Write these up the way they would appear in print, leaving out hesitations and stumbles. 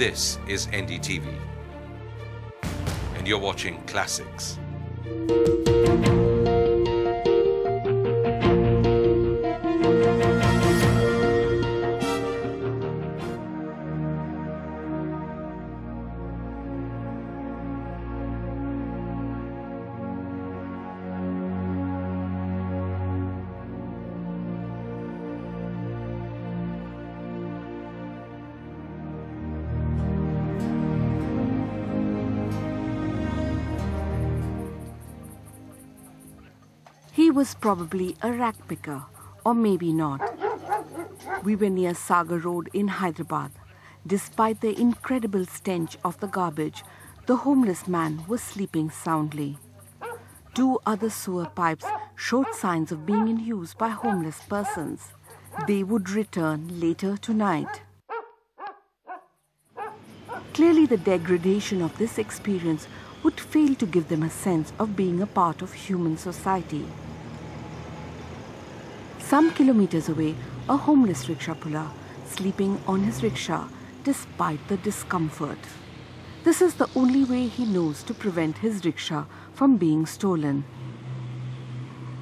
This is Ndtv, and you're watching Classics. He was probably a rag picker, or maybe not. We were near Sagar Road in Hyderabad. Despite the incredible stench of the garbage, the homeless man was sleeping soundly. Two other sewer pipes showed signs of being in use by homeless persons. They would return later tonight. Clearly, the degradation of this experience would fail to give them a sense of being a part of human society. Some kilometers away, a homeless rickshaw puller sleeping on his rickshaw despite the discomfort. This is the only way he knows to prevent his rickshaw from being stolen.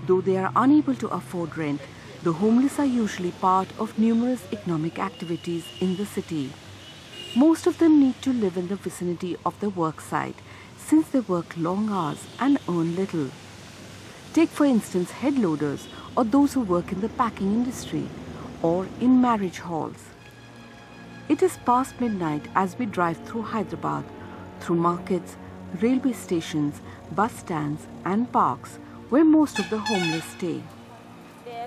Though they are unable to afford rent, the homeless are usually part of numerous economic activities in the city. Most of them need to live in the vicinity of the work site, since they work long hours and earn little. Take for instance head loaders or those who work in the packing industry or in marriage halls. It is past midnight as we drive through Hyderabad, through markets, railway stations, bus stands and parks where most of the homeless stay.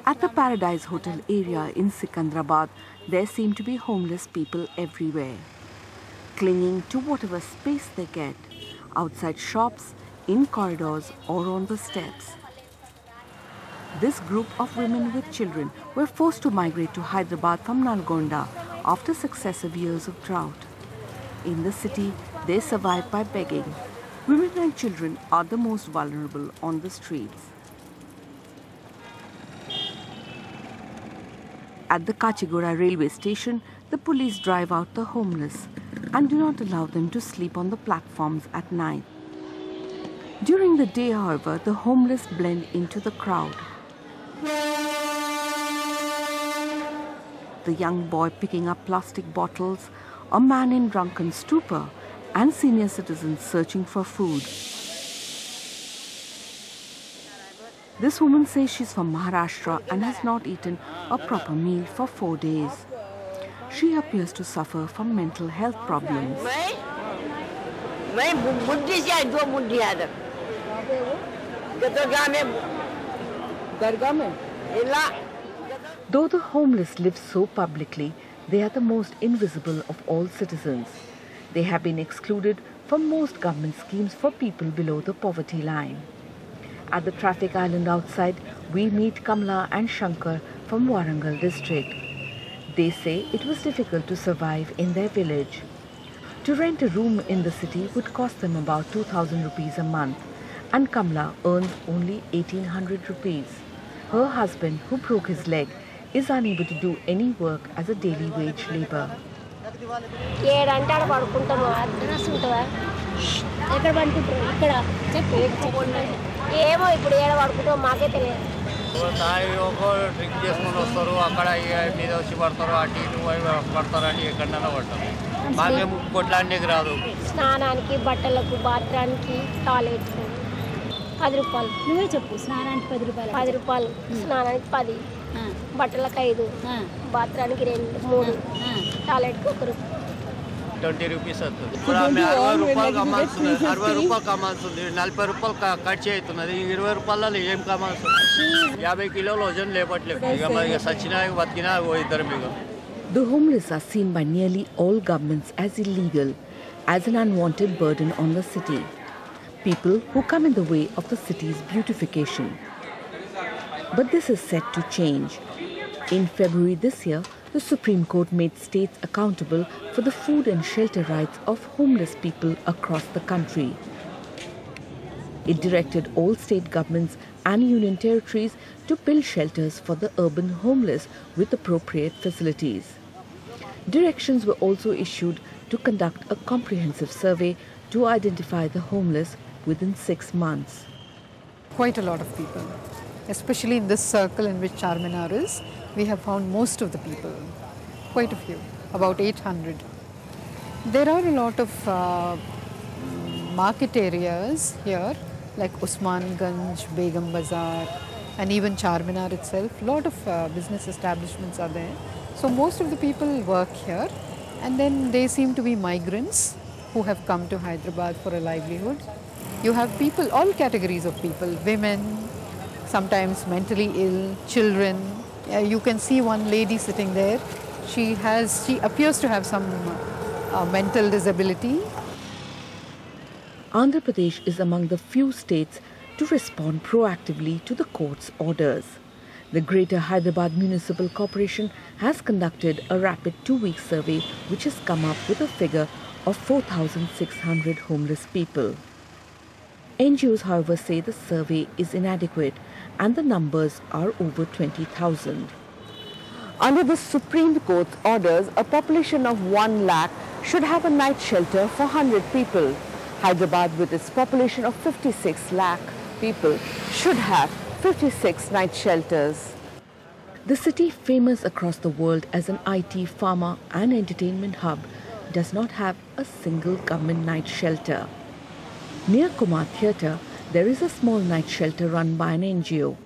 At the Paradise Hotel area in Sikandrabad, there seem to be homeless people everywhere, clinging to whatever space they get, outside shops, in corridors or on the steps. This group of women with children were forced to migrate to Hyderabad from Nalgonda after successive years of drought. In the city, they survive by begging. Women and children are the most vulnerable on the streets. At the Kachigura railway station, the police drive out the homeless and do not allow them to sleep on the platforms at night. During the day, however, the homeless blend into the crowd. The young boy picking up plastic bottles, a man in drunken stupor, and senior citizens searching for food. This woman says she's from Maharashtra and has not eaten a proper meal for 4 days. She appears to suffer from mental health problems. Though the homeless live so publicly, they are the most invisible of all citizens. They have been excluded from most government schemes for people below the poverty line. At the traffic island outside, we meet Kamla and Shankar from Warangal district. They say it was difficult to survive in their village. To rent a room in the city would cost them about 2,000 rupees a month, and Kamla earns only 1,800 rupees. Her husband, who broke his leg, is unable to do any work as a daily wage labor. ₹20 అవుతుంది. ఇప్పుడు ఆమె ₹60 కమాల్సింది, ₹60 కమాల్సింది, ₹40 ఖర్చు అవుతున్నది. ₹20 ఏం కమాల్సింది? 50 కిలోలు వజన్ లేపట్లేదు. ఇక సచ్చినా బతికినా ఇద్దరు మీకు. The homeless are seen by nearly all governments as illegal, as an unwanted burden on the city. People who come in the way of the city's beautification. But this is set to change. In February this year, the Supreme Court made states accountable for the food and shelter rights of homeless people across the country. It directed all state governments and union territories to build shelters for the urban homeless with appropriate facilities. Directions were also issued to conduct a comprehensive survey to identify the homeless within 6 months. Quite a lot of people, especially in this circle in which Charminar is. We have found most of the people, quite a few, about 800. There are a lot of market areas here like Usmanganj, Begum Bazaar, and even Charminar itself. A lot of business establishments are there. So most of the people work here, and then they seem to be migrants who have come to Hyderabad for a livelihood. You have people, all categories of people, women, sometimes mentally ill, children. You can see one lady sitting there. She appears to have some mental disability. Andhra Pradesh is among the few states to respond proactively to the court's orders. The Greater Hyderabad Municipal Corporation has conducted a rapid 2-week survey which has come up with a figure of 4,600 homeless people. NGOs, however, say the survey is inadequate and the numbers are over 20,000. Under the Supreme Court's orders, a population of 1 lakh should have a night shelter for 100 people. Hyderabad, with its population of 56 lakh people, should have 56 night shelters. The city, famous across the world as an IT, pharma and entertainment hub, does not have a single government night shelter. Near Kumar Theatre, there is a small night shelter run by an NGO.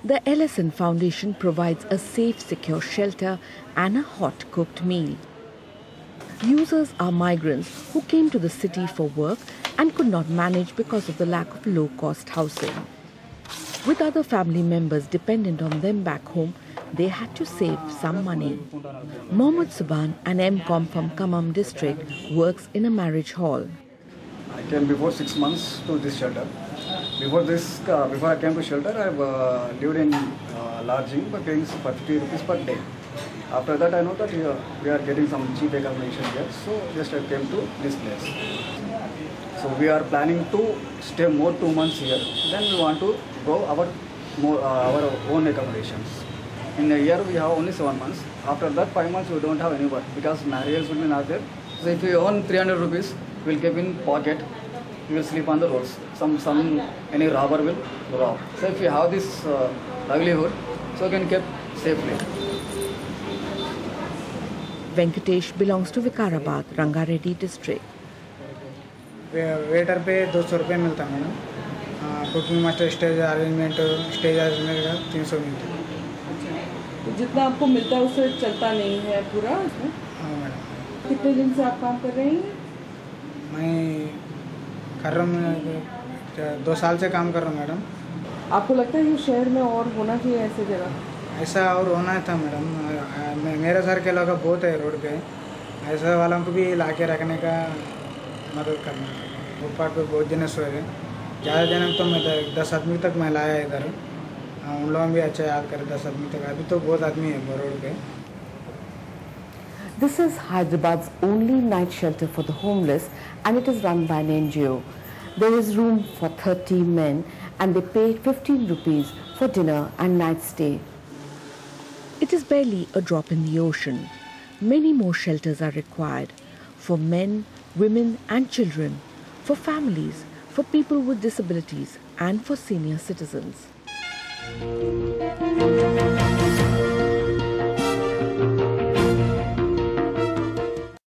The LSN Foundation provides a safe, secure shelter and a hot-cooked meal. Users are migrants who came to the city for work and could not manage because of the lack of low-cost housing. With other family members dependent on them back home, they had to save some money. Mohammed Subhan, an M.Com from Khammam district, works in a marriage hall. I came before 6 months to this shelter. Before I came to shelter, I lived in lodging, but paying for 50 rupees per day. After that, I know that we are getting some cheap accommodation here, so just I came to this place. So we are planning to stay more 2 months here. Then we want to go our own accommodations. In a year, we have only 7 months. After that, 5 months, we don't have any work because marriages will be not there. So if we earn 300 rupees, we'll keep in pocket. We will sleep on the roads. Any robber will rob. So if we have this livelihood, so we can keep safely. Venkatesh belongs to Vikarabad, Rangareddy district. Waiter पे 200 रुपये मिलता है madam. Cooking master stage arrangement का 300 मिलता है. तो जितना आपको मिलता है उससे चलता नहीं है पूरा? हाँ मैडम. कितने दिन से आप काम कर रहे हैं? मैं कर रहा हूँ 2 साल से काम कर रहा हूँ मैडम. आपको लगता है ये शहर में और होना चाहिए ऐसे जगह? ऐसा और होना था मैडम. मेरे सर के लोग बहुत है रोड पे. ऐसा वालों को भी ला के रखने का मदद करना. फुटपाथ पे बहुत जने सोए हैं. ज़्यादा जने तो मैं 10 आदमी तक मैं लाया इधर. उन लोगों भी अच्छा याद करे 10 आदमी तक. अभी तो बहुत आदमी है रोड पे. This is Hyderabad's only night shelter for the homeless, and it is run by an NGO. There is room for 30 men and they pay 15 rupees for dinner and night stay. It is barely a drop in the ocean. Many more shelters are required for men, women and children, for families, for people with disabilities and for senior citizens.